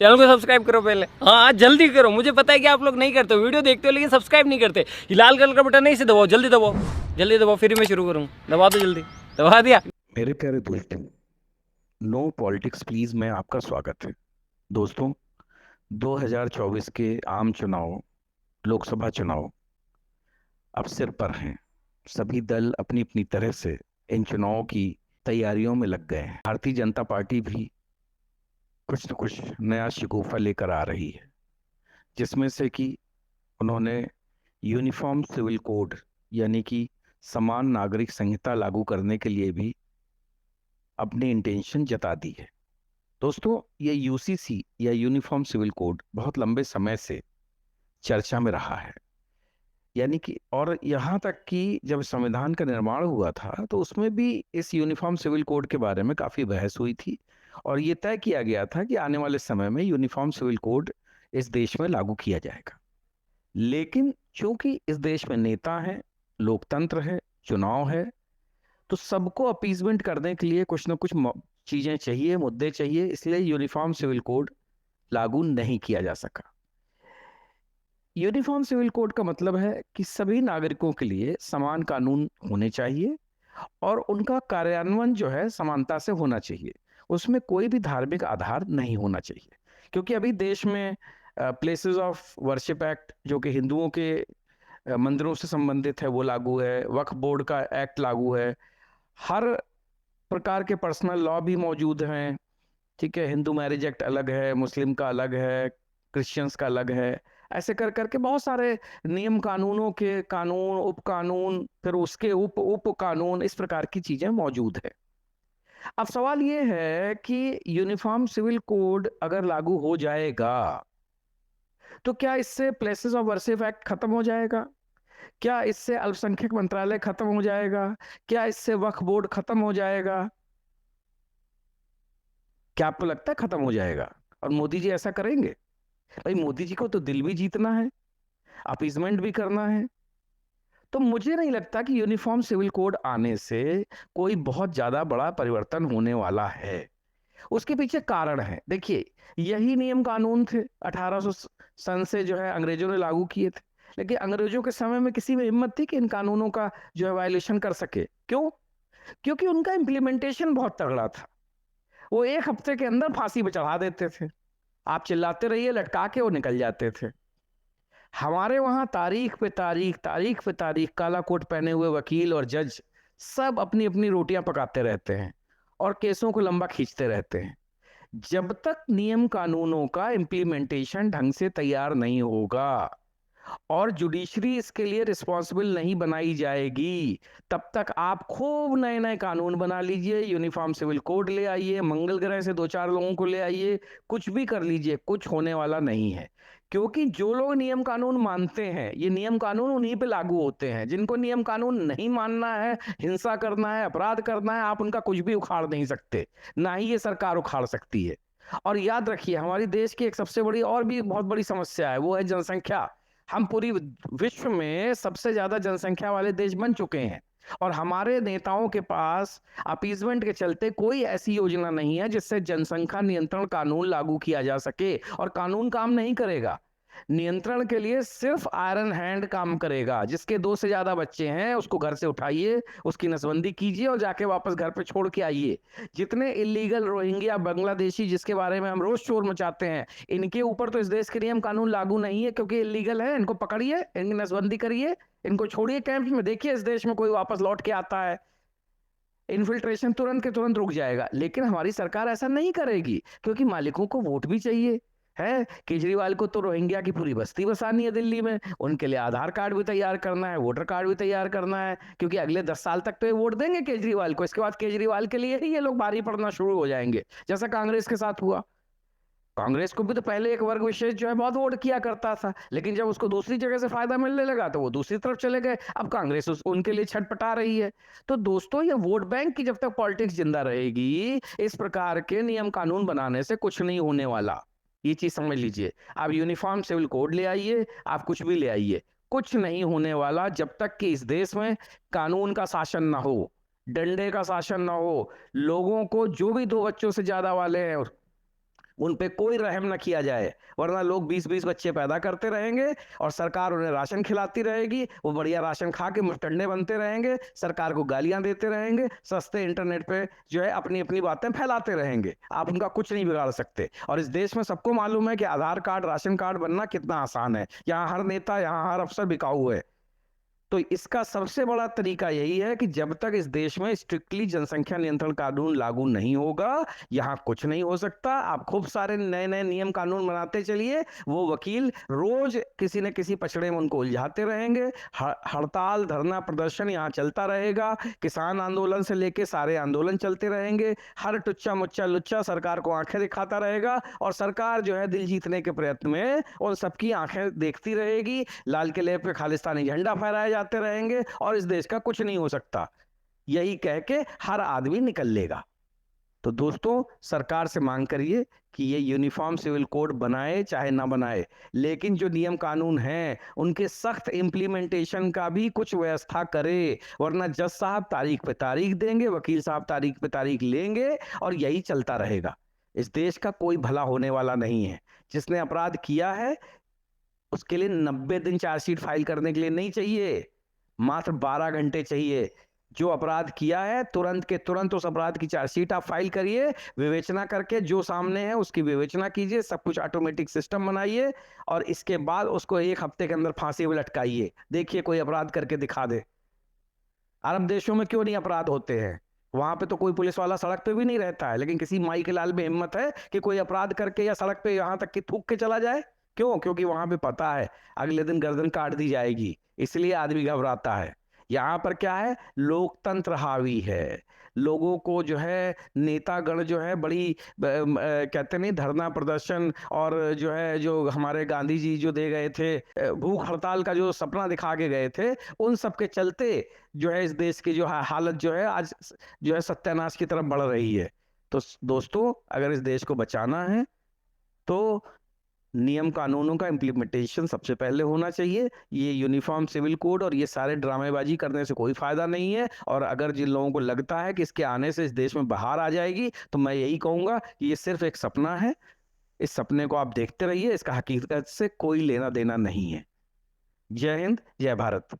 Channel को subscribe करो पहले। हाँ जल्दी करो, मुझे पता है कि आप लोग नहीं करते हो, वीडियो देखते हो लेकिन सब्सक्राइब नहीं करते। ये लाल कलर का बटन नहीं से दबाओ, जल्दी दबाओ, जल्दी दबाओ, फिर मैं शुरू करूँ। दबा दो जल्दी, दबा दिया। मेरे प्यारे दोस्तों, नो पॉलिटिक्स प्लीज में आपका स्वागत है। दोस्तों, 2024 के आम चुनाव, लोकसभा चुनाव अब सिर पर हैं। सभी दल अपनी अपनी तरह से इन चुनावों की तैयारियों में लग गए हैं। भारतीय जनता पार्टी भी कुछ न कुछ नया शिकूफा लेकर आ रही है, जिसमें से कि उन्होंने यूनिफॉर्म सिविल कोड यानी कि समान नागरिक संहिता लागू करने के लिए भी अपनी इंटेंशन जता दी है। दोस्तों, ये यूसीसी या यूनिफॉर्म सिविल कोड बहुत लंबे समय से चर्चा में रहा है। यानी कि और यहाँ तक कि जब संविधान का निर्माण हुआ था तो उसमें भी इस यूनिफॉर्म सिविल कोड के बारे में काफी बहस हुई थी, और ये तय किया गया था कि आने वाले समय में यूनिफॉर्म सिविल कोड इस देश में लागू किया जाएगा। लेकिन चूंकि इस देश में नेता हैं, लोकतंत्र है, चुनाव है, तो सबको अपीजमेंट करने के लिए कुछ ना कुछ चीजें चाहिए, मुद्दे चाहिए, इसलिए यूनिफॉर्म सिविल कोड लागू नहीं किया जा सका। यूनिफॉर्म सिविल कोड का मतलब है कि सभी नागरिकों के लिए समान कानून होने चाहिए और उनका कार्यान्वयन जो है समानता से होना चाहिए। उसमें कोई भी धार्मिक आधार नहीं होना चाहिए, क्योंकि अभी देश में प्लेसेस ऑफ वर्शिप एक्ट जो कि हिंदुओं के मंदिरों से संबंधित है वो लागू है, वक्फ बोर्ड का एक्ट लागू है, हर प्रकार के पर्सनल लॉ भी मौजूद हैं। ठीक है, हिंदू मैरिज एक्ट अलग है, मुस्लिम का अलग है, क्रिश्चियंस का अलग है। ऐसे कर करके बहुत सारे नियम कानूनों के कानून, उप कानून, फिर उसके उप उप कानून, इस प्रकार की चीजें मौजूद है। अब सवाल ये है कि यूनिफॉर्म सिविल कोड अगर लागू हो जाएगा तो क्या इससे प्लेसेस ऑफ वर्शिप एक्ट खत्म हो जाएगा? क्या इससे अल्पसंख्यक मंत्रालय खत्म हो जाएगा? क्या इससे वक्फ बोर्ड खत्म हो जाएगा? क्या आपको लगता है खत्म हो जाएगा? और मोदी जी ऐसा करेंगे? भाई, मोदी जी को तो दिल भी जीतना है, अपीजमेंट भी करना है। तो मुझे नहीं लगता कि यूनिफॉर्म सिविल कोड आने से कोई बहुत ज्यादा बड़ा परिवर्तन होने वाला है। उसके पीछे कारण है। देखिए, यही नियम कानून थे 1800 सन से जो है अंग्रेजों ने लागू किए थे। लेकिन अंग्रेजों के समय में किसी में हिम्मत थी कि इन कानूनों का जो है वायलेशन कर सके? क्यों? क्योंकि उनका इम्प्लीमेंटेशन बहुत तगड़ा था। वो एक हफ्ते के अंदर फांसी पे चढ़ा देते थे। आप चिल्लाते रहिए, लटका के वो निकल जाते थे। हमारे वहां तारीख पे तारीख, तारीख पे तारीख, काला कोट पहने हुए वकील और जज सब अपनी अपनी रोटियां पकाते रहते हैं और केसों को लंबा खींचते रहते हैं। जब तक नियम कानूनों का इम्प्लीमेंटेशन ढंग से तैयार नहीं होगा और जुडिशरी इसके लिए रिस्पॉन्सिबल नहीं बनाई जाएगी, तब तक आप खूब नए नए कानून बना लीजिए, यूनिफॉर्म सिविल कोड ले आइए, मंगल ग्रह से दो चार लोगों को ले आइए, कुछ भी कर लीजिए, कुछ होने वाला नहीं है। क्योंकि जो लोग नियम कानून मानते हैं, ये नियम कानून उन्हीं पे लागू होते हैं। जिनको नियम कानून नहीं मानना है, हिंसा करना है, अपराध करना है, आप उनका कुछ भी उखाड़ नहीं सकते, ना ही ये सरकार उखाड़ सकती है। और याद रखिए, हमारी देश की एक सबसे बड़ी और भी बहुत बड़ी समस्या है, वो है जनसंख्या। हम पूरी विश्व में सबसे ज्यादा जनसंख्या वाले देश बन चुके हैं, और हमारे नेताओं के पास अपीजमेंट के चलते कोई ऐसी योजना नहीं है जिससे जनसंख्या नियंत्रण कानून लागू किया जा सके। और कानून काम नहीं करेगा। नियंत्रण के लिए सिर्फ आयरन हैंड काम करेगा। जिसके दो से ज्यादा बच्चे हैं उसको घर से उठाइए, उसकी नसबंदी कीजिए और जाके वापस घर पे छोड़ के आइए। जितने इलीगल रोहिंग्या, बांग्लादेशी, जिसके बारे में हम रोज शोर मचाते हैं, इनके ऊपर तो इस देश के नियम कानून लागू नहीं है, क्योंकि इलीगल है। इनको पकड़िए, इनकी नसबंदी करिए, इनको छोड़िए कैंप में, देखिए इस देश में कोई वापस लौट के आता है, इन्फिल्ट्रेशन तुरंत के तुरंत रुक जाएगा। लेकिन हमारी सरकार ऐसा नहीं करेगी, क्योंकि मालिकों को वोट भी चाहिए। है, केजरीवाल को तो रोहिंग्या की पूरी बस्ती बसानी है दिल्ली में, उनके लिए आधार कार्ड भी तैयार करना है, वोटर कार्ड भी तैयार करना है, क्योंकि अगले 10 साल तक तो ये वोट देंगे केजरीवाल को। इसके बाद केजरीवाल के लिए ही ये लोग भारी पड़ना शुरू हो जाएंगे, जैसा कांग्रेस के साथ हुआ। कांग्रेस को भी तो पहले एक वर्ग विशेष जो है बहुत वोट किया करता था, लेकिन जब उसको दूसरी जगह से फायदा मिलने लगा तो वो दूसरी तरफ चले गए। अब कांग्रेस उनके लिए छटपटा रही है। तो दोस्तों, ये वोट बैंक की जब तक पॉलिटिक्स जिंदा रहेगी, इस प्रकार के नियम कानून बनाने से कुछ नहीं होने वाला। ये चीज समझ लीजिए। आप यूनिफॉर्म सिविल कोड ले आइए, आप कुछ भी ले आइए, कुछ नहीं होने वाला जब तक कि इस देश में कानून का शासन ना हो, डंडे का शासन ना हो। लोगों को, जो भी दो बच्चों से ज्यादा वाले हैं उन पे कोई रहम न किया जाए, वरना लोग 20-20 बच्चे पैदा करते रहेंगे और सरकार उन्हें राशन खिलाती रहेगी, वो बढ़िया राशन खा के मुस्टंडे बनते रहेंगे, सरकार को गालियां देते रहेंगे, सस्ते इंटरनेट पे जो है अपनी अपनी बातें फैलाते रहेंगे। आप उनका कुछ नहीं बिगाड़ सकते। और इस देश में सबको मालूम है कि आधार कार्ड, राशन कार्ड बनना कितना आसान है। यहाँ हर नेता, यहाँ हर अफसर बिकाऊ है। तो इसका सबसे बड़ा तरीका यही है कि जब तक इस देश में स्ट्रिक्टली जनसंख्या नियंत्रण कानून लागू नहीं होगा, यहां कुछ नहीं हो सकता। आप खूब सारे नए नए नियम कानून बनाते चलिए, वो वकील रोज किसी न किसी पचड़े में उनको उलझाते रहेंगे। हड़ताल, धरना, प्रदर्शन यहाँ चलता रहेगा। किसान आंदोलन से लेके सारे आंदोलन चलते रहेंगे। हर टुच्चा मुच्चा लुच्चा सरकार को आंखें दिखाता रहेगा और सरकार जो है दिल जीतने के प्रयत्न में उन सबकी आंखें देखती रहेगी। लाल किले पे खालिस्तानी झंडा फहराया जाते रहेंगे और इस देश का कुछ नहीं हो सकता, यही कह के हर आदमी निकल लेगा। तो दोस्तों, सरकार से मांग करिए कि ये यूनिफॉर्म सिविल कोड बनाए चाहे ना बनाए, लेकिन जो नियम कानून हैं उनके सख्त इंप्लीमेंटेशन का भी कुछ व्यवस्था करे, वरना जज साहब तारीख पे तारीख देंगे, वकील साहब तारीख पे तारीख लेंगे और यही चलता रहेगा। इस देश का कोई भला होने वाला नहीं है। जिसने अपराध किया है उसके लिए 90 दिन चार्जशीट फाइल करने के लिए नहीं चाहिए, मात्र 12 घंटे चाहिए। जो अपराध किया है तुरंत के तुरंत उस अपराध की चार्जशीट आप फाइल करिए, विवेचना करके जो सामने है उसकी विवेचना कीजिए, सब कुछ ऑटोमेटिक सिस्टम बनाइए और इसके बाद उसको 1 हफ्ते के अंदर फांसी में लटकाइए। देखिए कोई अपराध करके दिखा दे। अरब देशों में क्यों नहीं अपराध होते हैं? वहां पे तो कोई पुलिस वाला सड़क पे भी नहीं रहता है, लेकिन किसी माई के लाल में हिम्मत है कि कोई अपराध करके या सड़क पे यहां तक कि थूक के चला जाए। क्यों? क्योंकि वहां पे पता है अगले दिन गर्दन काट दी जाएगी, इसलिए आदमी घबराता है। यहाँ पर क्या है, लोकतंत्र हावी है। लोगों को जो है नेतागण जो है बड़ी कहते नहीं, धरना प्रदर्शन और जो है जो हमारे गांधी जी जो दे गए थे, भूख हड़ताल का जो सपना दिखा के गए थे, उन सब के चलते जो है इस देश की जो हालत जो है आज जो है सत्यानाश की तरफ बढ़ रही है। तो दोस्तों, अगर इस देश को बचाना है तो नियम कानूनों का इम्प्लीमेंटेशन सबसे पहले होना चाहिए। ये यूनिफॉर्म सिविल कोड और ये सारे ड्रामेबाजी करने से कोई फायदा नहीं है। और अगर जिन लोगों को लगता है कि इसके आने से इस देश में बाहर आ जाएगी, तो मैं यही कहूंगा कि ये सिर्फ एक सपना है। इस सपने को आप देखते रहिए, इसका हकीकत से कोई लेना देना नहीं है। जय हिंद, जय भारत।